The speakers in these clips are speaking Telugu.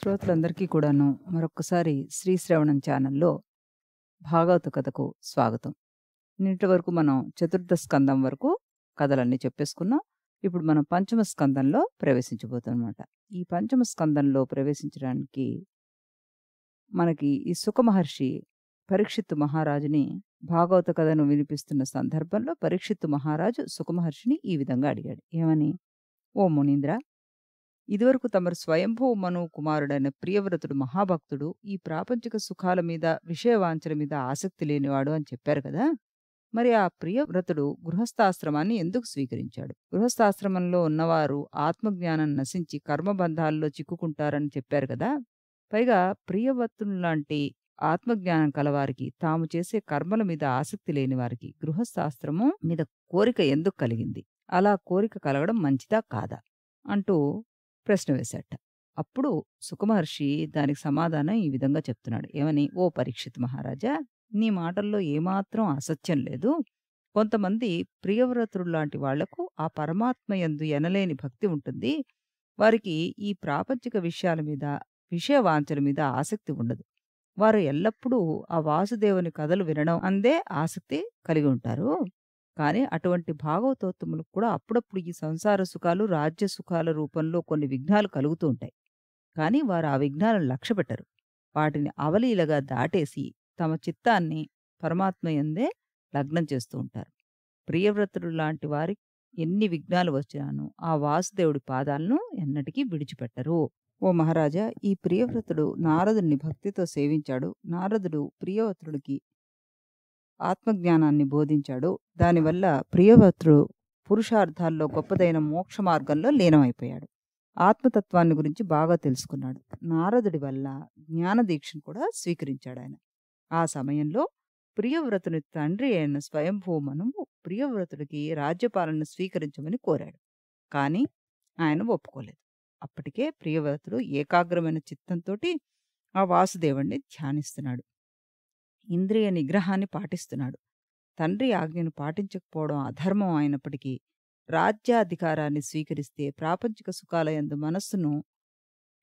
శ్రోతలందరికీ కూడాను మరొక్కసారి శ్రీశ్రవణం ఛానల్లో భాగవత కథకు స్వాగతం. నిన్నటి వరకు మనం చతుర్థ స్కందం వరకు కథలన్నీ చెప్పేసుకున్నాం. ఇప్పుడు మనం పంచమ స్కందంలో ప్రవేశించబోతున్నమాట. ఈ పంచమ స్కందంలో ప్రవేశించడానికి మనకి ఈ సుఖ మహర్షి పరీక్షిత్తు మహారాజుని భాగవత కథను వినిపిస్తున్న సందర్భంలో పరీక్షిత్తు మహారాజు సుఖ మహర్షిని ఈ విధంగా అడిగాడు. ఏమని? ఓ మునీంద్ర, ఇదివరకు తమరు స్వయంభూ మను కుమారుడైన ప్రియవ్రతుడు మహాభక్తుడు, ఈ ప్రాపంచిక సుఖాల మీద విషయవాంఛల మీద ఆసక్తి లేనివాడు అని చెప్పారు కదా. మరి ఆ ప్రియవ్రతుడు గృహస్థాశ్రమాన్ని ఎందుకు స్వీకరించాడు? గృహస్థాశ్రమంలో ఉన్నవారు ఆత్మజ్ఞానం నశించి కర్మబంధాల్లో చిక్కుకుంటారని చెప్పారు కదా. పైగా ప్రియవ్రతుడు లాంటి ఆత్మజ్ఞానం కలవారికి, తాము చేసే కర్మల మీద ఆసక్తి లేని వారికి గృహస్థాశ్రమం మీద కోరిక ఎందుకు కలిగింది? అలా కోరిక కలగడం మంచిదా కాదా అంటూ ప్రశ్న వేశాట. అప్పుడు సుఖమహర్షి దానికి సమాధానం ఈ విధంగా చెప్తున్నాడు. ఏమని? ఓ పరీక్షిత్ మహారాజా, నీ మాటల్లో ఏమాత్రం అసత్యం లేదు. కొంతమంది ప్రియవ్రతుడు లాంటి వాళ్లకు ఆ పరమాత్మ యందు ఎనలేని భక్తి ఉంటుంది. వారికి ఈ ప్రాపంచిక విషయాల మీద, విషయవాంఛల మీద ఆసక్తి ఉండదు. వారు ఎల్లప్పుడూ ఆ వాసుదేవుని కథలు వినడం అందే ఆసక్తి కలిగి ఉంటారు. కానీ అటువంటి భాగవతోత్తములకు కూడా అప్పుడప్పుడు ఈ సంసార సుఖాలు, రాజ్య సుఖాల రూపంలో కొన్ని విఘ్నాలు కలుగుతూ ఉంటాయి. కానీ వారు ఆ విఘ్నాలను లక్ష్యపెట్టరు. వాటిని అవలీలగా దాటేసి తమ చిత్తాన్ని పరమాత్మ యందే లగ్నం చేస్తూ ఉంటారు. ప్రియవ్రతుడు లాంటి వారి ఎన్ని విఘ్నాలు వచ్చినాను ఆ వాసుదేవుడి పాదాలను ఎన్నటికీ విడిచిపెట్టరు. ఓ మహారాజా, ఈ ప్రియవ్రతుడు నారదుని భక్తితో సేవించాడు. నారదుడు ప్రియవ్రతుడికి ఆత్మజ్ఞానాన్ని బోధించాడు. దానివల్ల ప్రియవ్రతుడు పురుషార్థాల్లో గొప్పదైన మోక్ష మార్గంలో లీనమైపోయాడు. ఆత్మతత్వాన్ని గురించి బాగా తెలుసుకున్నాడు. నారదుడి వల్ల జ్ఞానదీక్షను కూడా స్వీకరించాడు ఆయన. ఆ సమయంలో ప్రియవ్రతుని తండ్రి అయిన స్వయంభూమనువు ప్రియవ్రతుడికి రాజ్యపాలన స్వీకరించమని కోరాడు. కానీ ఆయన ఒప్పుకోలేదు. అప్పటికే ప్రియవ్రతుడు ఏకాగ్రమైన చిత్తంతోటి ఆ వాసుదేవుణ్ణి ధ్యానిస్తున్నాడు. ఇంద్రియ నిగ్రహాన్ని పాటిస్తున్నాడు. తండ్రి ఆజ్ఞను పాటించకపోవడం అధర్మం అయినప్పటికీ రాజ్యాధికారాన్ని స్వీకరిస్తే ప్రాపంచిక సుఖాలయందు మనస్సును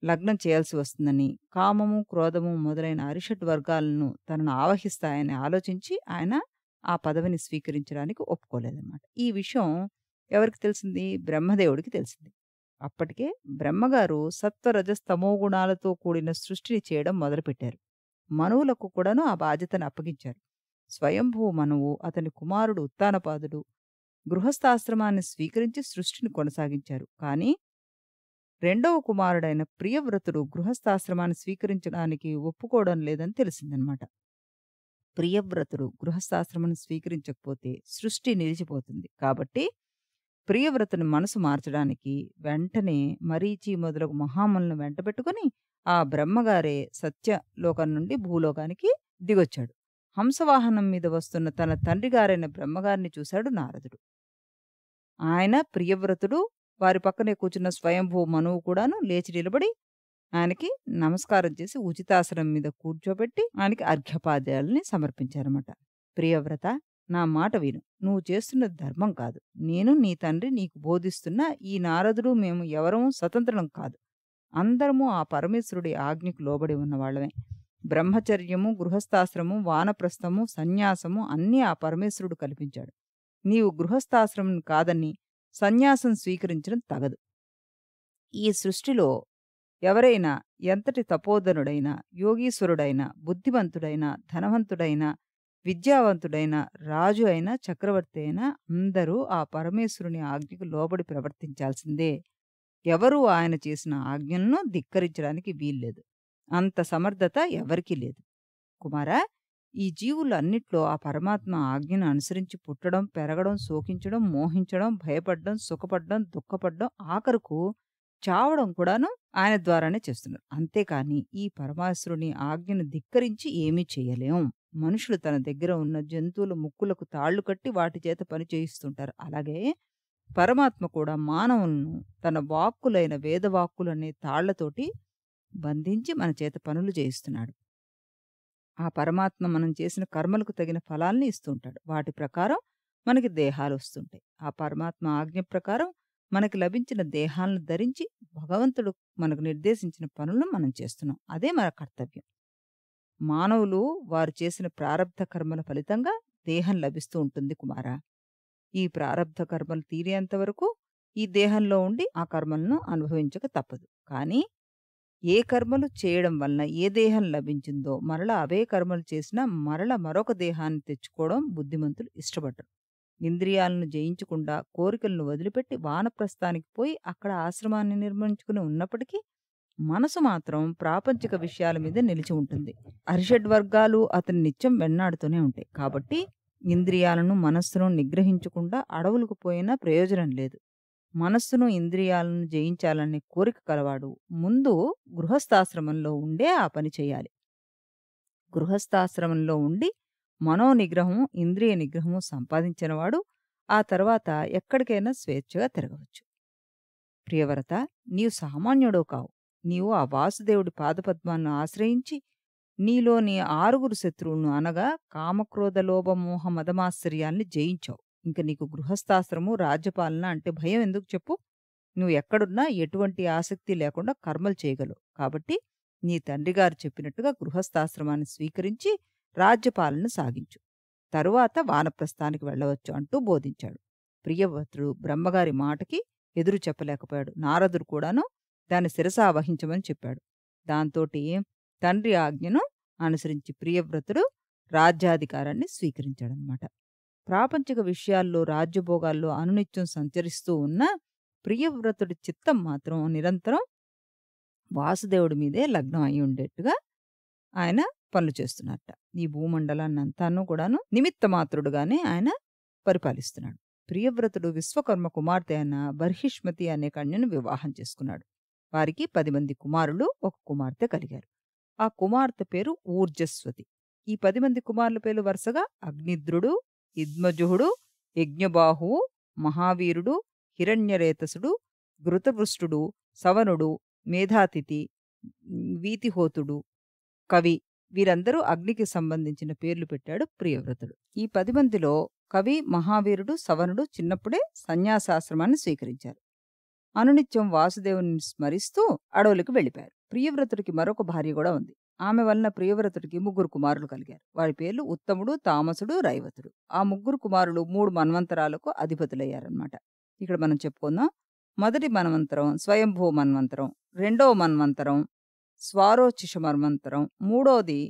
లగ్నం చేయాల్సి వస్తుందని, కామము, క్రోధము మొదలైన అరిషడ్ వర్గాలను తనను ఆవహిస్తాయని ఆలోచించి ఆయన ఆ పదవిని స్వీకరించడానికి ఒప్పుకోలేదన్నమాట. ఈ విషయం ఎవరికి తెలిసింది? బ్రహ్మదేవుడికి తెలిసింది. అప్పటికే బ్రహ్మగారు సత్వరజస్తమో గుణాలతో కూడిన సృష్టిని చేయడం మొదలుపెట్టారు. మనువులకు కూడాను ఆ బాధ్యతను అప్పగించారు. స్వయంభూ మనువు, అతని కుమారుడు ఉత్తానపాదుడు గృహస్థాశ్రమాన్ని స్వీకరించి సృష్టిని కొనసాగించారు. కానీ రెండవ కుమారుడైన ప్రియవ్రతుడు గృహస్థాశ్రమాన్ని స్వీకరించడానికి ఒప్పుకోవడం లేదని తెలిసిందనమాట. ప్రియవ్రతుడు గృహస్థాశ్రమాన్ని స్వీకరించకపోతే సృష్టి నిలిచిపోతుంది. కాబట్టి ప్రియవ్రతుని మనసు మార్చడానికి వెంటనే మరీచి మొదలగు మహాములను వెంటబెట్టుకుని ఆ బ్రహ్మగారే సత్యలోకం నుండి భూలోకానికి దిగొచ్చాడు. హంసవాహనం మీద వస్తున్న తన తండ్రి గారైన బ్రహ్మగారిని చూశాడు నారదుడు. ఆయన, ప్రియవ్రతుడు, వారి పక్కనే కూర్చున్న స్వయంభూ మనువు కూడాను లేచి నిలబడి ఆయనకి నమస్కారం చేసి ఉచితాసనం మీద కూర్చోబెట్టి ఆయనకి అర్ఘ్యపాద్యాలని సమర్పించారన్నమాట. ప్రియవ్రత, నా మాట విను. నువ్వు చేస్తున్నది ధర్మం కాదు. నేను నీ తండ్రి నీకు బోధిస్తున్న ఈ నారదుడు మేము ఎవరము స్వతంత్రం కాదు. అందరము ఆ పరమేశ్వరుడి ఆజ్ఞకు లోబడి ఉన్నవాళ్లమే. బ్రహ్మచర్యము, గృహస్థాశ్రము, వానప్రస్థము, సన్యాసము అన్నీ ఆ పరమేశ్వరుడు కల్పించాడు. నీవు గృహస్థాశ్రమం కాదని సన్యాసం స్వీకరించడం తగదు. ఈ సృష్టిలో ఎవరైనా ఎంతటి తపోధనుడైనా, యోగీశ్వరుడైనా, బుద్ధిమంతుడైనా, ధనవంతుడైనా, విద్యావంతుడైన, రాజు అయినా, చక్రవర్తి అయినా అందరూ ఆ పరమేశ్వరుని ఆజ్ఞకు లోబడి ప్రవర్తించాల్సిందే. ఎవరూ ఆయన చేసిన ఆజ్ఞలను ధిక్కరించడానికి వీల్లేదు. అంత సమర్థత ఎవరికీ లేదు. కుమారా, ఈ జీవులన్నిట్లో ఆ పరమాత్మ ఆజ్ఞను అనుసరించి పుట్టడం, పెరగడం, శోకించడం, మోహించడం, భయపడడం, సుఖపడడం, దుఃఖపడడం, ఆఖరుకు చావడం కూడాను ఆయన ద్వారానే చేస్తున్నారు. అంతేకాని ఈ పరమేశ్వరుని ఆజ్ఞను ధిక్కరించి ఏమీ చేయలేం. మనుషులు తన దగ్గర ఉన్న జంతువుల ముక్కులకు తాళ్లు కట్టి వాటి చేత పని చేయిస్తుంటారు. అలాగే పరమాత్మ కూడా మానవులను తన వాక్కులైన వేదవాక్కులనే తాళ్లతోటి బంధించి మన చేత పనులు చేయిస్తున్నాడు. ఆ పరమాత్మ మనం చేసిన కర్మలకు తగిన ఫలాల్ని ఇస్తుంటాడు. వాటి ప్రకారం మనకి దేహాలు వస్తుంటాయి. ఆ పరమాత్మ ఆజ్ఞ ప్రకారం మనకు లభించిన దేహాలను ధరించి భగవంతుడు మనకు నిర్దేశించిన పనులను మనం చేస్తున్నాం. అదే మన కర్తవ్యం. మానవులు వారు చేసిన ప్రారబ్ధ కర్మల ఫలితంగా దేహం లభిస్తూ ఉంటుంది కుమారా. ఈ ప్రారబ్ధ కర్మలు తీరేంత వరకు ఈ దేహంలో ఉండి ఆ కర్మలను అనుభవించక తప్పదు. కానీ ఏ కర్మలు చేయడం వలన ఏ దేహం లభించిందో మరల అవే కర్మలు చేసినా మరల మరొక దేహాన్ని తెచ్చుకోవడం బుద్ధిమంతులు ఇష్టపడరు. ఇంద్రియాలను జయించకుండా కోరికలను వదిలిపెట్టి వానప్రస్థానికి పోయి అక్కడ ఆశ్రమాన్ని నిర్మించుకుని ఉన్నప్పటికీ మనసు మాత్రం ప్రాపంచిక విషయాల మీద నిలిచి ఉంటుంది. అరిషడ్వర్గాలు అతని నిత్యం వెన్నాడుతూనే ఉంటాయి. కాబట్టి ఇంద్రియాలను మనస్సును నిగ్రహించకుండా అడవులకు పోయినా ప్రయోజనం లేదు. మనస్సును ఇంద్రియాలను జయించాలనే కోరిక కలవాడు ముందు గృహస్థాశ్రమంలో ఉండే ఆ పని చేయాలి. గృహస్థాశ్రమంలో ఉండి మనోనిగ్రహము ఇంద్రియ నిగ్రహము సంపాదించినవాడు ఆ తర్వాత ఎక్కడికైనా స్వేచ్ఛగా తిరగవచ్చు. ప్రియవ్రత, నీవు సామాన్యుడో కావు. నీవు ఆ వాసుదేవుడి పాదపద్మాలను ఆశ్రయించి నీలోని 6 శత్రువులను అనగా కామక్రోధ లోభ మోహ మదమాశ్చర్యాల్ని జయించావు. ఇంక నీకు గృహస్థాశ్రము రాజ్యపాలన అంటే భయం ఎందుకు చెప్పు? నువ్వు ఎక్కడున్నా ఎటువంటి ఆసక్తి లేకుండా కర్మలు చేయగలవు. కాబట్టి నీ తండ్రిగారు చెప్పినట్టుగా గృహస్థాశ్రమాన్ని స్వీకరించి రాజ్యపాలన సాగించు. తరువాత వానప్రస్థానికి వెళ్ళవచ్చు అంటూ బోధించాడు. ప్రియవ్రతుడు బ్రహ్మగారి మాటకి ఎదురు చెప్పలేకపోయాడు. నారదుడు కూడాను దాన్ని శిరసావహించమని చెప్పాడు. దాంతోటి తండ్రి ఆజ్ఞను అనుసరించి ప్రియవ్రతుడు రాజ్యాధికారాన్ని స్వీకరించాడనమాట. ప్రాపంచిక విషయాల్లో రాజ్యభోగాల్లో అనునిత్యం సంచరిస్తూ ఉన్న ప్రియవ్రతుడి చిత్తం మాత్రం నిరంతరం వాసుదేవుడి మీదే లగ్నం అయి ఉండేట్టుగా ఆయన పనులు చేస్తున్నట్ట. ఈ భూమండలాన్నంతాను కూడాను నిమిత్త మాత్రుడుగానే ఆయన పరిపాలిస్తున్నాడు. ప్రియవ్రతుడు విశ్వకర్మ కుమార్తె అయిన బర్హిష్మతి అనే కన్యను వివాహం చేసుకున్నాడు. వారికి 10 మంది కుమారులు, ఒక కుమార్తె కలిగారు. ఆ కుమార్తె పేరు ఊర్జస్వతి. ఈ 10 మంది కుమారుల పేర్లు వరుసగా అగ్నిద్రుడు, ఇద్మజుహుడు, యజ్ఞబాహువు, మహావీరుడు, హిరణ్యరేతసుడు, ఘృతవృష్టుడు, సవనుడు, మేధాతిథి, వీతిహోతుడు, కవి, వీరందరూ అగ్నికి సంబంధించిన పేర్లు పెట్టాడు ప్రియవ్రతుడు. ఈ 10 మందిలో కవి, మహావీరుడు, సవనుడు చిన్నప్పుడే సన్యాసాశ్రమాన్ని స్వీకరించారు. అనునిత్యం వాసుదేవుని స్మరిస్తూ అడవులకు వెళ్ళిపోయారు. ప్రియవ్రతుడికి మరొక భార్య కూడా ఉంది. ఆమె వలన ప్రియవ్రతుడికి 3 కుమారులు కలిగారు. వారి పేర్లు ఉత్తముడు, తామసుడు, రైవతుడు. ఆ 3 కుమారులు 3 మన్వంతరాలకు అధిపతులయ్యారన్నమాట. ఇక్కడ మనం చెప్పుకుందాం. మొదటి మన్వంతరం స్వయంభూ మన్వంతరం, రెండవ మన్వంతరం స్వారోచిష మన్వంతరం, మూడవది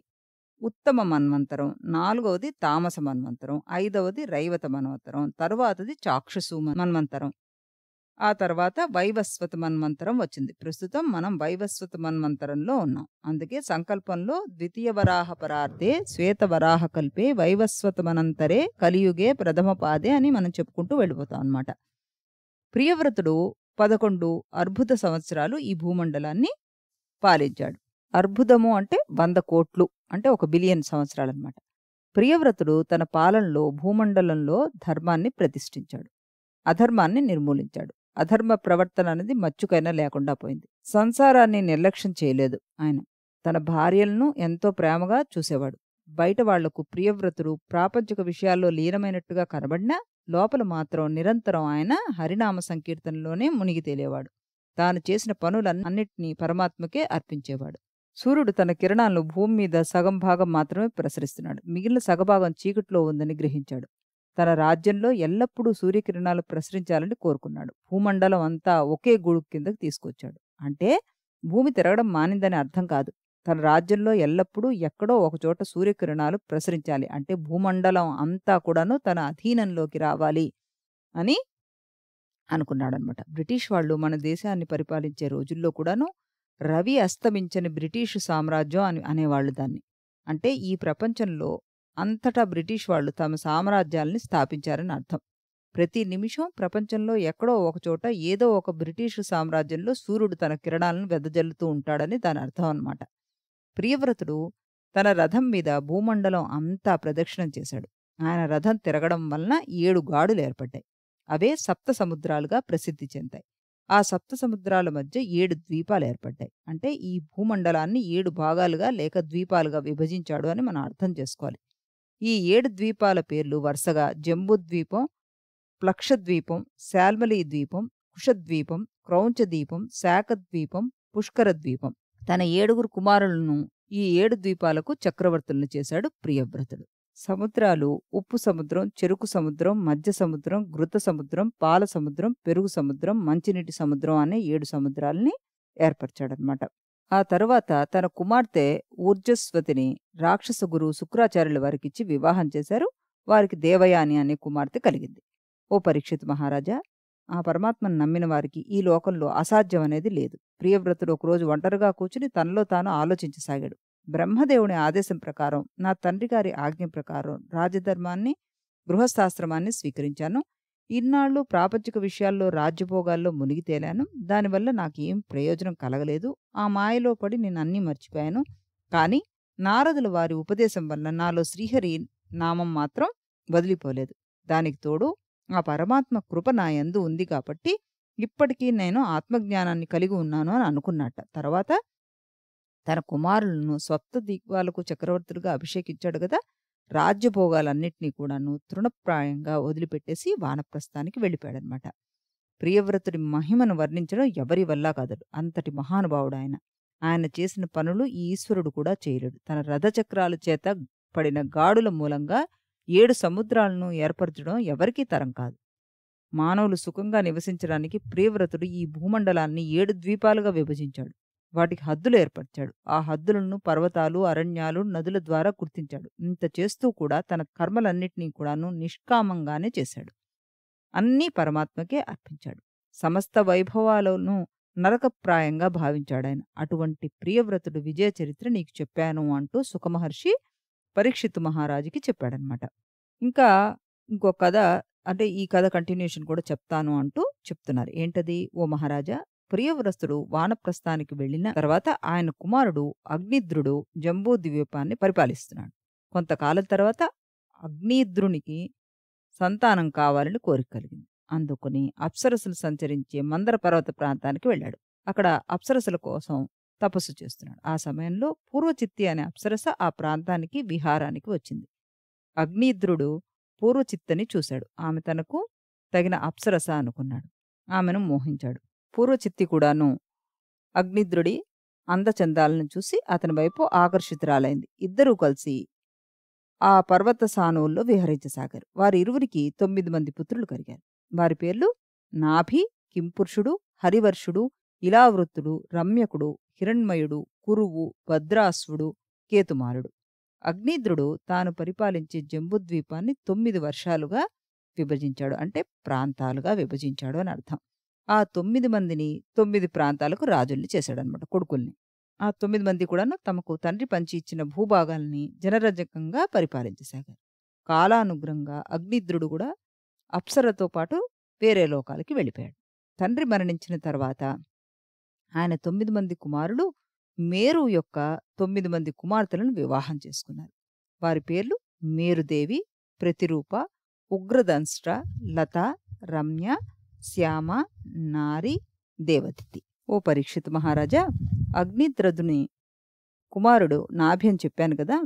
ఉత్తమ మన్వంతరం, నాలుగవది తామస మన్వంతరం, ఐదవది రైవత మన్వంతరం, తరువాతది చాక్షుసు మన్వంతరం. ఆ తర్వాత వైవస్వత మన్వంతరం వచ్చింది. ప్రస్తుతం మనం వైవస్వత మన్వంతరంలో ఉన్నాం. అందుకే సంకల్పంలో ద్వితీయ వరాహ పరార్థే శ్వేత వరాహ కల్పే వైవస్వత మనంతరే కలియుగే ప్రథమ పాదే అని మనం చెప్పుకుంటూ వెళ్ళిపోతాం అన్నమాట. ప్రియవ్రతుడు 11 అర్బుద సంవత్సరాలు ఈ భూమండలాన్ని పాలించాడు. అర్బుదము అంటే 100 కోట్లు, అంటే 1 బిలియన్ సంవత్సరాలన్నమాట. ప్రియవ్రతుడు తన పాలనలో భూమండలంలో ధర్మాన్ని ప్రతిష్ఠించాడు, అధర్మాన్ని నిర్మూలించాడు. అధర్మ ప్రవర్తన అనేది మచ్చుకైనా లేకుండా పోయింది. సంసారాన్ని నిర్లక్ష్యం చేయలేదు. ఆయన తన భార్యలను ఎంతో ప్రేమగా చూసేవాడు. బయట వాళ్లకు ప్రియవ్రతుడు ప్రాపంచిక విషయాల్లో లీనమైనట్టుగా కనబడినా లోపల మాత్రం నిరంతరం ఆయన హరినామ సంకీర్తనలోనే మునిగి తేలేవాడు. తాను చేసిన పనులన్నిటినీ పరమాత్మకే అర్పించేవాడు. సూర్యుడు తన కిరణాలను భూమి మీద సగం భాగం మాత్రమే ప్రసరిస్తున్నాడు. మిగిలిన సగభాగం చీకట్లో ఉందని గ్రహించాడు. తన రాజ్యంలో ఎల్లప్పుడూ సూర్యకిరణాలు ప్రసరించాలని కోరుకున్నాడు. భూమండలం అంతా ఒకే గూడు కిందకు తీసుకొచ్చాడు. అంటే భూమి తిరగడం మానిందని అర్థం కాదు. తన రాజ్యంలో ఎల్లప్పుడూ ఎక్కడో ఒకచోట సూర్యకిరణాలు ప్రసరించాలి. అంటే భూమండలం అంతా కూడాను తన అధీనంలోకి రావాలి అని అనుకున్నాడనమాట. బ్రిటిష్ వాళ్ళు మన దేశాన్ని పరిపాలించే రోజుల్లో కూడాను రవి అస్తమించని బ్రిటిష్ సామ్రాజ్యం అని అనేవాళ్ళు దాన్ని. అంటే ఈ ప్రపంచంలో అంతటా బ్రిటిష్ వాళ్ళు తమ సామ్రాజ్యాల్ని స్థాపించారని అర్థం. ప్రతి నిమిషం ప్రపంచంలో ఎక్కడో ఒకచోట ఏదో ఒక బ్రిటిష్ సామ్రాజ్యంలో సూర్యుడు తన కిరణాలను వెదజల్లుతూ ఉంటాడని దాని అర్థం అన్నమాట. ప్రియవ్రతుడు తన రథం మీద భూమండలం అంతా ప్రదక్షిణం చేశాడు. ఆయన రథం తిరగడం వలన 7 గాడులు ఏర్పడ్డాయి. అవే సప్త సముద్రాలుగా ప్రసిద్ధి చెందాయి. ఆ సప్త సముద్రాల మధ్య 7 ద్వీపాలు ఏర్పడ్డాయి. అంటే ఈ భూమండలాన్ని 7 భాగాలుగా లేక ద్వీపాలుగా విభజించాడు అని మనం అర్థం చేసుకోవాలి. ఈ 7 ద్వీపాల పేర్లు వరుసగా జంబూద్వీపం, ప్లక్షద్వీపం, శాల్మలీ ద్వీపం, కుశద్వీపం, క్రౌంచద్వీపం, శాకద్వీపం, పుష్కరద్వీపం. తన 7 కుమారులను ఈ 7 ద్వీపాలకు చక్రవర్తులను చేశాడు ప్రియవ్రతుడు. సముద్రాలు ఉప్పు సముద్రం, చెరుకు సముద్రం, మధ్య సముద్రం, ఘృత సముద్రం, పాల సముద్రం, పెరుగు సముద్రం, మంచినీటి సముద్రం అనే 7 సముద్రాల్ని ఏర్పరిచాడనమాట. ఆ తరువాత తన కుమార్తె ఊర్జస్వతిని రాక్షస గురువు శుక్రాచార్యుల వారికిచ్చి వివాహం చేశారు. వారికి దేవయాని అనే కుమార్తె కలిగింది. ఓ పరీక్షిత్ మహారాజా, ఆ పరమాత్మను నమ్మిన వారికి ఈ లోకంలో అసాధ్యం అనేది లేదు. ప్రియవ్రతుడు ఒకరోజు ఒంటరిగా కూర్చుని తనలో తాను ఆలోచించసాగాడు. బ్రహ్మదేవుని ఆదేశం ప్రకారం, నా తండ్రి గారి ఆజ్ఞ ప్రకారం రాజధర్మాన్ని, గృహస్థాశ్రమాన్ని స్వీకరించాను. ఇన్నాళ్ళు ప్రాపంచిక విషయాల్లో, రాజ్యభోగాల్లో మునిగి తేలాను. దానివల్ల నాకేం ప్రయోజనం కలగలేదు. ఆ మాయలో పడి నేను అన్నీ మర్చిపోయాను. కానీ నారదుల వారి ఉపదేశం వల్ల నాలో శ్రీహరి నామం మాత్రం వదిలిపోలేదు. దానికి తోడు ఆ పరమాత్మ కృప నా యందు ఉంది కాబట్టి ఇప్పటికీ నేను ఆత్మజ్ఞానాన్ని కలిగి ఉన్నాను అని అనుకున్నట్ట. తర్వాత తన కుమారులను సప్త దిక్పాలకు చక్రవర్తులుగా అభిషేకించాడు కదా. రాజ్యభోగాలన్నింటినీ కూడాను తృణప్రాయంగా వదిలిపెట్టేసి వానప్రస్థానికి వెళ్ళిపోయాడనమాట. ప్రియవ్రతుడి మహిమను వర్ణించడం ఎవరి వల్ల కాదడు. అంతటి మహానుభావుడు ఆయన. ఆయన చేసిన పనులు ఈ ఈశ్వరుడు కూడా చేయలేడు. తన రథచక్రాల చేత పడిన గాడుల మూలంగా 7 సముద్రాలను ఏర్పరచడం ఎవరికీ తరం కాదు. మానవులు సుఖంగా నివసించడానికి ప్రియవ్రతుడు ఈ భూమండలాన్ని 7 ద్వీపాలుగా విభజించాడు. వాటికి హద్దులు ఏర్పరిచాడు. ఆ హద్దులను పర్వతాలు, అరణ్యాలు, నదుల ద్వారా గుర్తించాడు. ఇంత చేస్తూ కూడా తన కర్మలన్నిటినీ కూడాను నిష్కామంగానే చేశాడు. అన్నీ పరమాత్మకే అర్పించాడు. సమస్త వైభవాలను నరకప్రాయంగా భావించాడాయన. అటువంటి ప్రియవ్రతుడు విజయ చరిత్ర నీకు చెప్పాను అంటూ సుఖమహర్షి పరీక్షిత్తు మహారాజుకి చెప్పాడనమాట. ఇంకా ఇంకో కథ, అంటే ఈ కథ కంటిన్యూషన్ కూడా చెప్తాను అంటూ చెప్తున్నారు. ఏంటది? ఓ మహారాజా, ప్రియవ్రతుడు వానప్రస్థానికి వెళ్ళిన తర్వాత ఆయన కుమారుడు అగ్నిద్రుడు జంబూ ద్వీపాన్ని పరిపాలిస్తున్నాడు. కొంతకాలం తర్వాత అగ్నిద్రునికి సంతానం కావాలని కోరిక కలిగింది. అందుకుని అప్సరసులు సంచరించే మందర పర్వత ప్రాంతానికి వెళ్ళాడు. అక్కడ అప్సరసుల కోసం తపస్సు చేస్తున్నాడు. ఆ సమయంలో పూర్వచిత్తి అనే అప్సరస ఆ ప్రాంతానికి విహారానికి వచ్చింది. అగ్నిద్రుడు పూర్వచిత్తని చూశాడు. ఆమె తనకు తగిన అప్సరస అనుకున్నాడు. ఆమెను మోహించాడు. పూర్వచిత్తి కూడాను అగ్నిద్రుడి అందచందాలను చూసి అతని వైపు ఆకర్షితురాలైంది. ఇద్దరూ కలిసి ఆ పర్వత సానువుల్లో విహరించసాగారు. వారిరువురికి 9 మంది పుత్రులు కలిగారు. వారి పేర్లు నాభి, కింపురుషుడు, హరివర్షుడు, ఇలావృత్తుడు, రమ్యకుడు, హిరణ్మయుడు, కురువు, భద్రాశ్వుడు, కేతుమారుడు. అగ్నిద్రుడు తాను పరిపాలించే జంబుద్వీపాన్ని 9 వర్షాలుగా విభజించాడు. అంటే ప్రాంతాలుగా విభజించాడు అని అర్థం. ఆ 9 మందిని 9 ప్రాంతాలకు రాజుల్ని చేశాడనమాట, కొడుకుల్ని. ఆ 9 మంది కూడాను తమకు తండ్రి పంచి ఇచ్చిన భూభాగాల్ని జనరంజకంగా పరిపాలించసాగారు. కాలానుగ్రంగా అగ్నిద్రుడు కూడా అప్సరతో పాటు వేరే లోకాలకి వెళ్ళిపోయాడు. తండ్రి మరణించిన తర్వాత ఆయన 9 మంది కుమారులు మేరు యొక్క 9 మంది కుమార్తెలను వివాహం చేసుకున్నారు. వారి పేర్లు మేరుదేవి, ప్రతిరూప, ఉగ్రదంష్ట్ర, లత, రమ్య, శ్యామ, నారి, దేవతిథి. ఓ పరీక్షిత్ మహారాజా, అగ్నిద్రదుని కుమారుడు నాభి అని చెప్పాను కదా.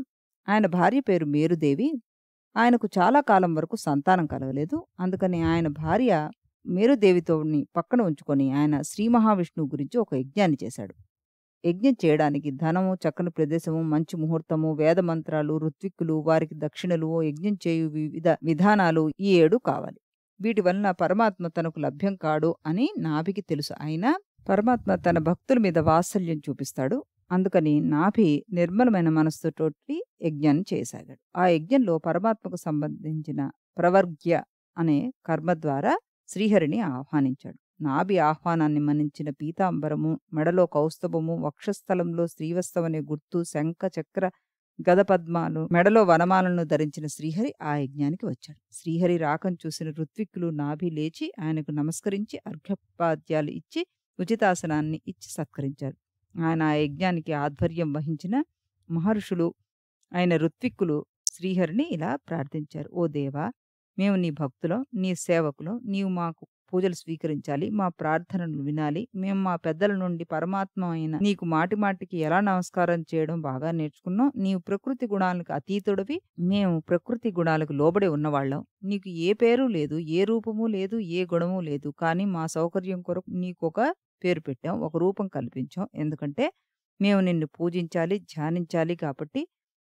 ఆయన భార్య పేరు మేరుదేవి. ఆయనకు చాలా కాలం వరకు సంతానం కలగలేదు. అందుకని ఆయన భార్య మేరుదేవితోని పక్కన ఉంచుకొని ఆయన శ్రీ మహావిష్ణువు గురించి ఒక యజ్ఞాన్ని చేశాడు. యజ్ఞం చేయడానికి ధనము, చక్కని ప్రదేశము, మంచి ముహూర్తము, వేదమంత్రాలు, ఋత్విక్కులు, వారికి దక్షిణలు, యజ్ఞం చేయు వివిధ విధానాలు ఈ 7 కావాలి. వీటి వలన పరమాత్మ తనకు లభ్యం కాడు అని నాభికి తెలుసు. అయినా పరమాత్మ తన భక్తుల మీద వాత్సల్యం చూపిస్తాడు. అందుకని నాభి నిర్మలమైన మనస్సుతోటి యజ్ఞాన్ని చేయసాగాడు. ఆ యజ్ఞంలో పరమాత్మకు సంబంధించిన ప్రవర్గ్య అనే కర్మ ద్వారా శ్రీహరిని ఆహ్వానించాడు. నాభి ఆహ్వానాన్ని మన్నించిన పీతాంబరము, మెడలో కౌస్తభము, వక్షస్థలంలో శ్రీవత్సవం అనే గుర్తు, శంఖ చక్ర గదపద్మాలు, మెడలో వనమాలను ధరించిన శ్రీహరి ఆ యజ్ఞానికి వచ్చాడు. శ్రీహరి రాకను చూసిన ఋత్విక్కులు నాభి లేచి ఆయనకు నమస్కరించి అర్ఘ్యపాద్యాలు ఇచ్చి ఉచితాసనాన్ని ఇచ్చి సత్కరించారు. ఆయన ఆ యజ్ఞానికి ఆధ్వర్యం వహించిన మహర్షులు అయిన ఋత్విక్కులు శ్రీహరిని ఇలా ప్రార్థించారు. ఓ దేవా, మేము నీ భక్తులం, నీ సేవకులం. నీవు మాకు పూజలు స్వీకరించాలి. మా ప్రార్థనలు వినాలి. మేము మా పెద్దల నుండి పరమాత్మ అయిన నీకు మాటి మాటికి ఎలా నమస్కారం చేయడం బాగా నేర్చుకున్నాం. నీవు ప్రకృతి గుణాలకు అతీతుడివి. మేము ప్రకృతి గుణాలకు లోబడి ఉన్నవాళ్ళం. నీకు ఏ పేరు లేదు, ఏ రూపము లేదు, ఏ గుణము లేదు. కానీ మా సౌకర్యం కొరకు నీకొక పేరు పెట్టాం. ఒక రూపం కల్పించాం. ఎందుకంటే మేము నిన్ను పూజించాలి, ధ్యానించాలి కాబట్టి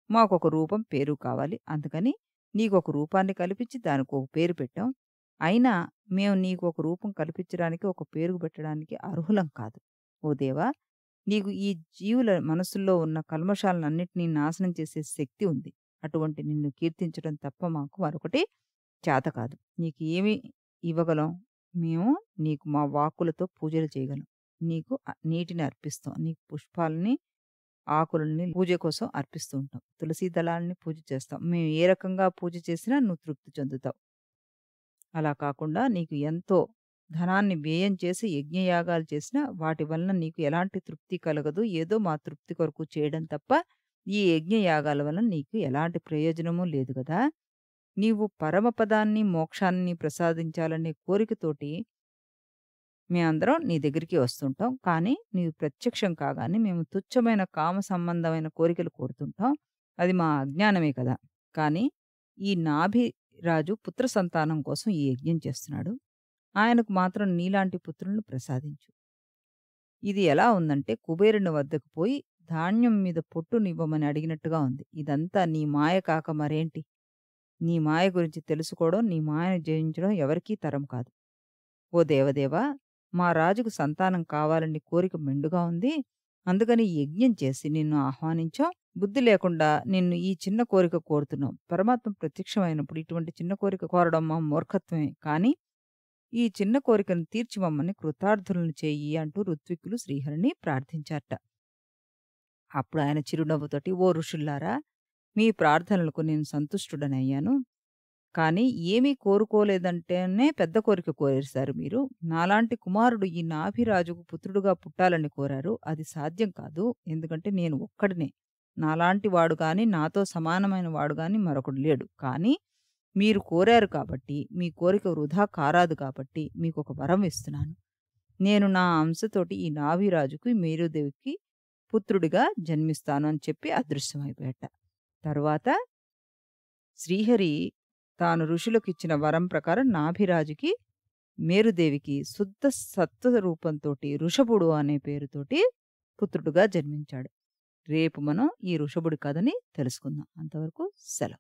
మాకొక రూపం, పేరు కావాలి. అందుకని నీకొక రూపాన్ని కల్పించి దానికొక పేరు పెట్టాం. అయినా మేము నీకొక రూపం కల్పించడానికి, ఒక పేరు పెట్టడానికి అర్హులం కాదు. ఓ దేవా! నీకు ఈ జీవుల మనసుల్లో ఉన్న కల్మషాలనన్నిటినీ నాశనం చేసే శక్తి ఉంది. అటువంటి నిన్ను కీర్తించడం తప్ప మాకు మరొకటి చేత కాదు. నీకు ఏమి ఇవ్వగలం? మేము నీకు మా వాక్కులతో పూజలు చేయగలం. నీకు నీటిని అర్పిస్తాం. నీకు పుష్పాలని, ఆకులని పూజ కోసం అర్పిస్తూ ఉంటాం. తులసీ దళాలని పూజ చేస్తాం. మేము ఏ రకంగా పూజ చేసినా నువ్వు తృప్తి చెందుతావు. అలా కాకుండా నీకు ఎంతో ధనాన్ని వ్యయం చేసి యజ్ఞయాగాలు చేసినా వాటి వలన నీకు ఎలాంటి తృప్తి కలగదు. ఏదో మా తృప్తి కొరకు చేయడం తప్ప ఈ యజ్ఞయాగాల వలన నీకు ఎలాంటి ప్రయోజనము లేదు గదా! నీవు పరమపదాన్ని, మోక్షాన్ని ప్రసాదించాలనే కోరికతోటి మేమందరం నీ దగ్గరికి వస్తుంటాం. కానీ నీవు ప్రత్యక్షం కాగానే మేము తుచ్చమైన కామ సంబంధమైన కోరికలు కోరుతుంటాం. అది మా అజ్ఞానమే కదా! కానీ ఈ నాభి రాజు పుత్ర సంతానం కోసం ఈ యజ్ఞం చేస్తున్నాడు. ఆయనకు మాత్రం నీలాంటి పుత్రులను ప్రసాదించు. ఇది ఎలా ఉందంటే కుబేరుని వద్దకు పోయి ధాన్యం మీద పొట్టునివ్వమని అడిగినట్టుగా ఉంది. ఇదంతా నీ మాయ కాక మరేంటి? నీ మాయ గురించి తెలుసుకోవడం, నీ మాయను జయించడం ఎవరికీ తరం కాదు. ఓ దేవదేవా! మా రాజుకు సంతానం కావాలని కోరిక మెండుగా ఉంది. అందుకని ఈ యజ్ఞం చేసి నిన్ను ఆహ్వానించాం. బుద్ధి లేకుండా నిన్ను ఈ చిన్న కోరిక కోరుతున్నాం. పరమాత్మ ప్రత్యక్షమైనప్పుడు ఇటువంటి చిన్న కోరిక కోరడం మా మూర్ఖత్వమే. కానీ ఈ చిన్న కోరికను తీర్చి మమ్మల్ని కృతార్థులను చెయ్యి అంటూ ఋత్విక్కులు శ్రీహరిని ప్రార్థించారట. అప్పుడు ఆయన చిరునవ్వుతోటి, ఓ ఋషుల్లారా! మీ ప్రార్థనలకు నేను సంతుష్టుడనయ్యాను. కానీ ఏమీ కోరుకోలేదంటేనే పెద్ద కోరిక కోరేశారు మీరు. నాలాంటి కుమారుడు ఈ నాభిరాజుకు పుత్రుడుగా పుట్టాలని కోరారు. అది సాధ్యం కాదు. ఎందుకంటే నేను ఒక్కడినే. నాలాంటి వాడు గాని, నాతో సమానమైన వాడు గాని మరొకడు లేడు. కానీ మీరు కోరారు కాబట్టి, మీ కోరిక వృధా కారాదు కాబట్టి మీకొక వరం ఇస్తున్నాను. నేను నా అంశతోటి ఈ నాభిరాజుకు, మేరుదేవికి పుత్రుడిగా జన్మిస్తాను అని చెప్పి అదృశ్యమైపోయాట. తరువాత శ్రీహరి తాను ఋషులకిచ్చిన వరం ప్రకారం నాభిరాజుకి, మేరుదేవికి శుద్ధ సత్వ రూపంతోటి ఋషభుడు అనే పేరుతోటి పుత్రుడుగా జన్మించాడు. రేపు మనం ఈ ఋషభుడి కథని తెలుసుకుందాం. అంతవరకు సెలవు.